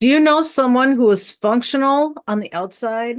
Do you know someone who is functional on the outside,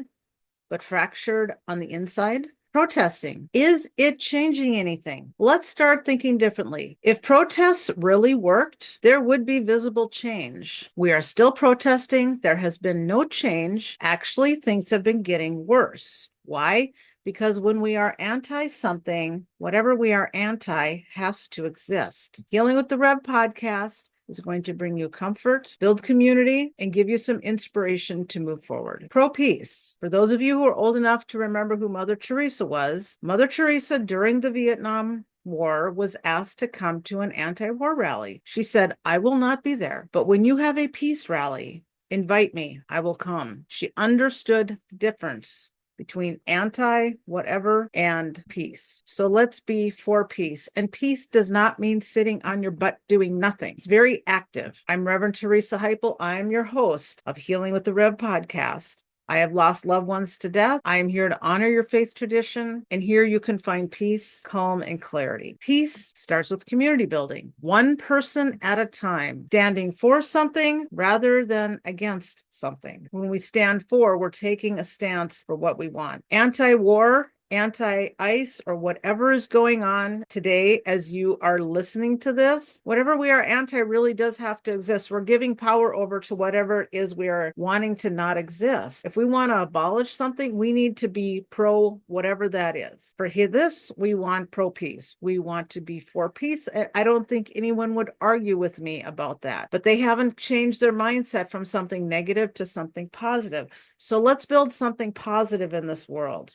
but fractured on the inside? Protesting. Is it changing anything? Let's start thinking differently. If protests really worked, there would be visible change. We are still protesting. There has been no change. Actually, things have been getting worse. Why? Because when we are anti something, whatever we are anti has to exist. Healing with the Rev podcast is going to bring you comfort, build community, and give you some inspiration to move forward. Pro peace. For those of you who are old enough to remember who Mother Teresa was, Mother Teresa during the Vietnam War was asked to come to an anti-war rally. She said, I will not be there, but when you have a peace rally, invite me. I will come. She understood the difference between anti whatever and peace. So let's be for peace. And peace does not mean sitting on your butt doing nothing. It's very active. I'm Reverend Teresa Heipel. I am your host of Healing with the Rev podcast. I have lost loved ones to death. I am here to honor your faith tradition, and here you can find peace, calm, and clarity. Peace starts with community building, one person at a time, standing for something rather than against something. When we stand for, we're taking a stance for what we want. Anti-war, anti-ICE, or whatever is going on today as you are listening to this, whatever we are anti really does have to exist. We're giving power over to whatever it is we are wanting to not exist. If we want to abolish something, we need to be pro whatever that is. For this, we want pro peace. We want to be for peace. I don't think anyone would argue with me about that, but they haven't changed their mindset from something negative to something positive. So let's build something positive in this world.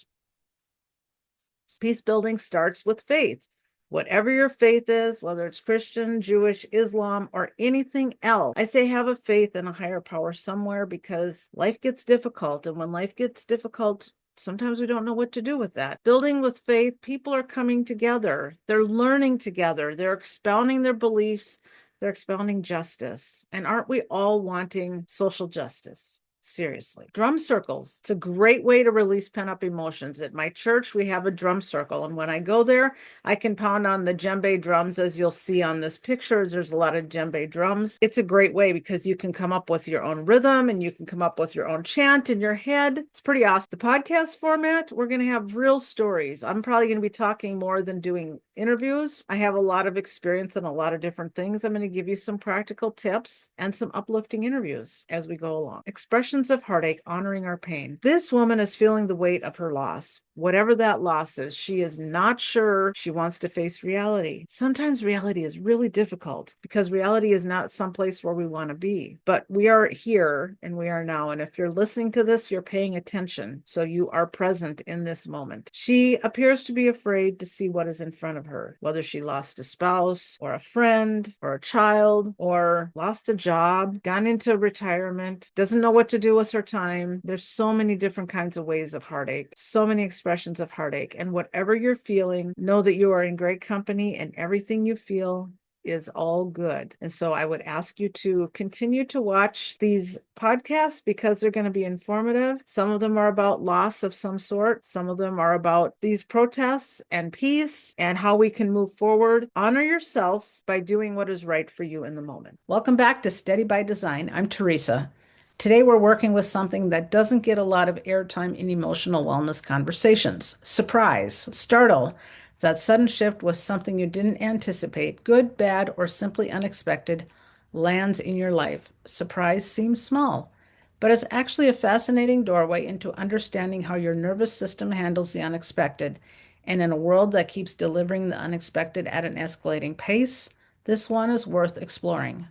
Peace building starts with faith. Whatever your faith is, whether it's Christian, Jewish, Islam, or anything else, I say have a faith in a higher power somewhere, because life gets difficult. And when life gets difficult, sometimes we don't know what to do with that. Building with faith, people are coming together. They're learning together. They're expounding their beliefs. They're expounding justice. And aren't we all wanting social justice? Seriously. Drum circles. It's a great way to release pent-up emotions. At my church, we have a drum circle. And when I go there, I can pound on the djembe drums, as you'll see on this picture. There's a lot of djembe drums. It's a great way because you can come up with your own rhythm and you can come up with your own chant in your head. It's pretty awesome. The podcast format, we're going to have real stories. I'm probably going to be talking more than doing interviews. I have a lot of experience in a lot of different things. I'm going to give you some practical tips and some uplifting interviews as we go along. Expressions of heartache, honoring our pain. This woman is feeling the weight of her loss. Whatever that loss is, she is not sure she wants to face reality. Sometimes reality is really difficult because reality is not someplace where we want to be. But we are here and we are now. And if you're listening to this, you're paying attention. So you are present in this moment. She appears to be afraid to see what is in front of her, whether she lost a spouse or a friend or a child or lost a job, gone into retirement, doesn't know what to do with her time. There's so many different kinds of ways of heartache, so many expressions of heartache. And whatever you're feeling, know that you are in great company and everything you feel is all good. And so I would ask you to continue to watch these podcasts because they're going to be informative. Some of them are about loss of some sort. Some of them are about these protests and peace and how we can move forward. Honor yourself by doing what is right for you in the moment. Welcome back to Steady by Design. I'm Teresa. Today, we're working with something that doesn't get a lot of airtime in emotional wellness conversations. Surprise, startle. That sudden shift was something you didn't anticipate, good, bad, or simply unexpected, lands in your life. Surprise seems small, but it's actually a fascinating doorway into understanding how your nervous system handles the unexpected. And in a world that keeps delivering the unexpected at an escalating pace, this one is worth exploring.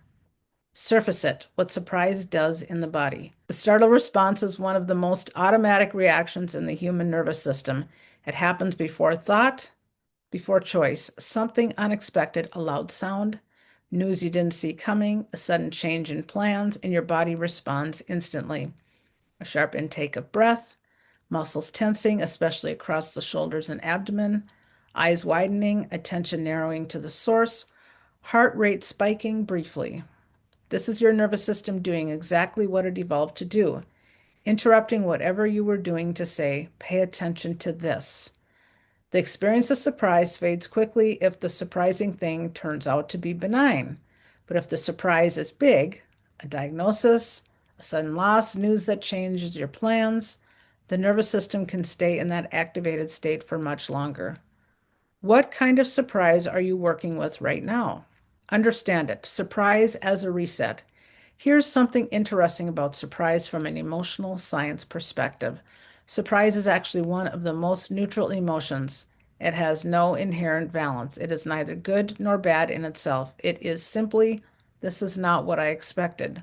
Surface it, what surprise does in the body. The startle response is one of the most automatic reactions in the human nervous system. It happens before thought, before choice. Something unexpected, a loud sound, news you didn't see coming, a sudden change in plans, and your body responds instantly. A sharp intake of breath, muscles tensing, especially across the shoulders and abdomen, eyes widening, attention narrowing to the source, heart rate spiking briefly. This is your nervous system doing exactly what it evolved to do, interrupting whatever you were doing to say, pay attention to this. The experience of surprise fades quickly if the surprising thing turns out to be benign. But if the surprise is big, a diagnosis, A sudden loss, news that changes your plans. The nervous system can stay in that activated state for much longer. What kind of surprise are you working with right now? Understand it. Surprise as a reset. Here's something interesting about surprise from an emotional science perspective. Surprise is actually one of the most neutral emotions. It has no inherent valence. It is neither good nor bad in itself. It is simply, this is not what I expected.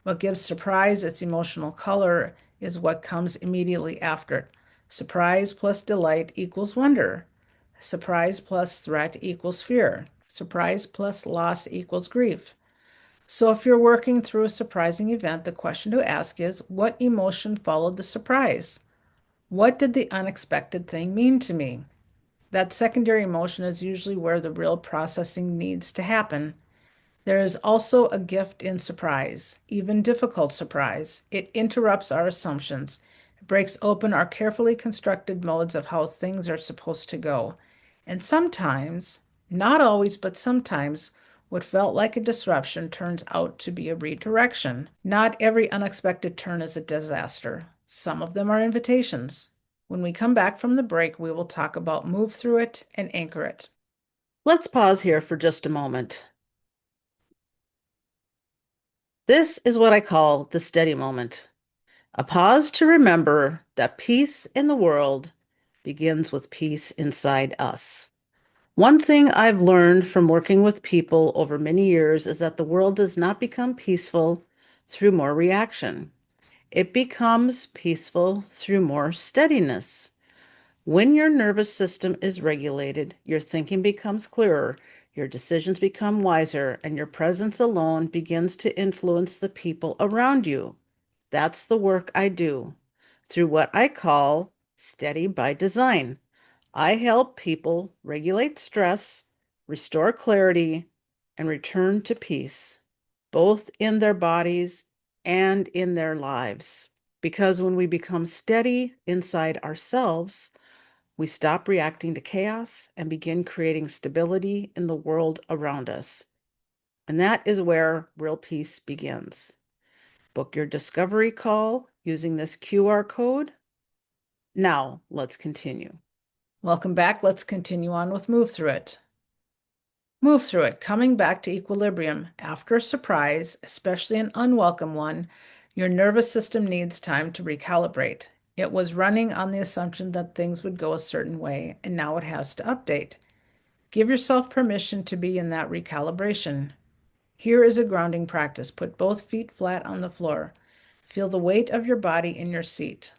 What gives surprise its emotional color is what comes immediately after it. Surprise plus delight equals wonder. Surprise plus threat equals fear. Surprise plus loss equals grief. So if you're working through a surprising event, the question to ask is, what emotion followed the surprise? What did the unexpected thing mean to me? That secondary emotion is usually where the real processing needs to happen. There is also a gift in surprise, even difficult surprise. It interrupts our assumptions. It breaks open our carefully constructed modes of how things are supposed to go. And sometimes, not always, but sometimes, what felt like a disruption turns out to be a redirection. Not every unexpected turn is a disaster. Some of them are invitations. When we come back from the break, we will talk about move through it and anchor it. Let's pause here for just a moment. This is what I call the steady moment. A pause to remember that peace in the world begins with peace inside us. One thing I've learned from working with people over many years is that the world does not become peaceful through more reaction. It becomes peaceful through more steadiness. When your nervous system is regulated, your thinking becomes clearer, your decisions become wiser, and your presence alone begins to influence the people around you. That's the work I do through what I call steady by design. I help people regulate stress, restore clarity, and return to peace, both in their bodies and in their lives. Because when we become steady inside ourselves, we stop reacting to chaos and begin creating stability in the world around us. And that is where real peace begins. Book your discovery call using this QR code. Now, let's continue. Welcome back. Let's continue on with Move Through It. Move through it, coming back to equilibrium. After a surprise, especially an unwelcome one, your nervous system needs time to recalibrate. It was running on the assumption that things would go a certain way, and now it has to update. Give yourself permission to be in that recalibration. Here is a grounding practice. Put both feet flat on the floor. Feel the weight of your body in your seat.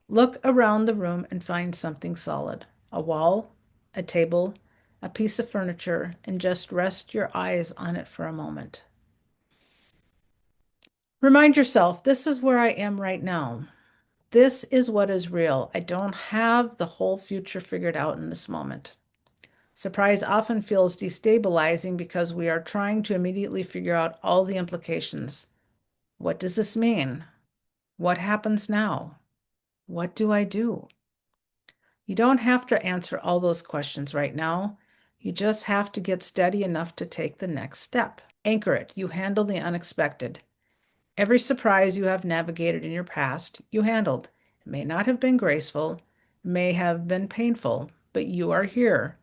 Look around the room and find something solid. A wall, a table, a piece of furniture, and just rest your eyes on it for a moment. Remind yourself, this is where I am right now. This is what is real. I don't have the whole future figured out in this moment. Surprise often feels destabilizing because we are trying to immediately figure out all the implications. What does this mean? What happens now? What do I do? You don't have to answer all those questions right now. You just have to get steady enough to take the next step. Anchor it. You handle the unexpected. Every surprise you have navigated in your past, you handled. It may not have been graceful, may have been painful, but you are here.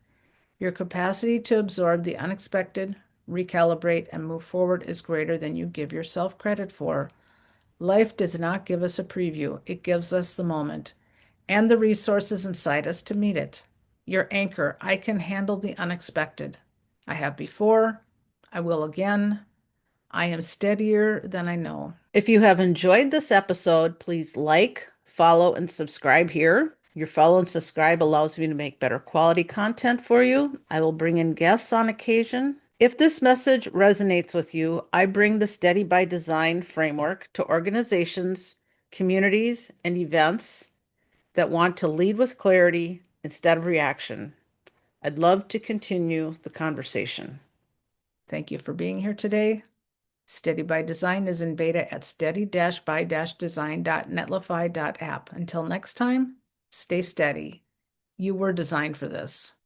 Your capacity to absorb the unexpected, recalibrate, and move forward is greater than you give yourself credit for. Life does not give us a preview, it gives us the moment and the resources inside us to meet it. Your anchor, I can handle the unexpected. I have before, I will again. I am steadier than I know. If you have enjoyed this episode, please like, follow, and subscribe here. Your follow and subscribe allows me to make better quality content for you. I will bring in guests on occasion. If this message resonates with you, I bring the Steady by Design framework to organizations, communities, and events that want to lead with clarity instead of reaction. I'd love to continue the conversation. Thank you for being here today. Steady by Design is in beta at steady-by-design.netlify.app. Until next time, stay steady. You were designed for this.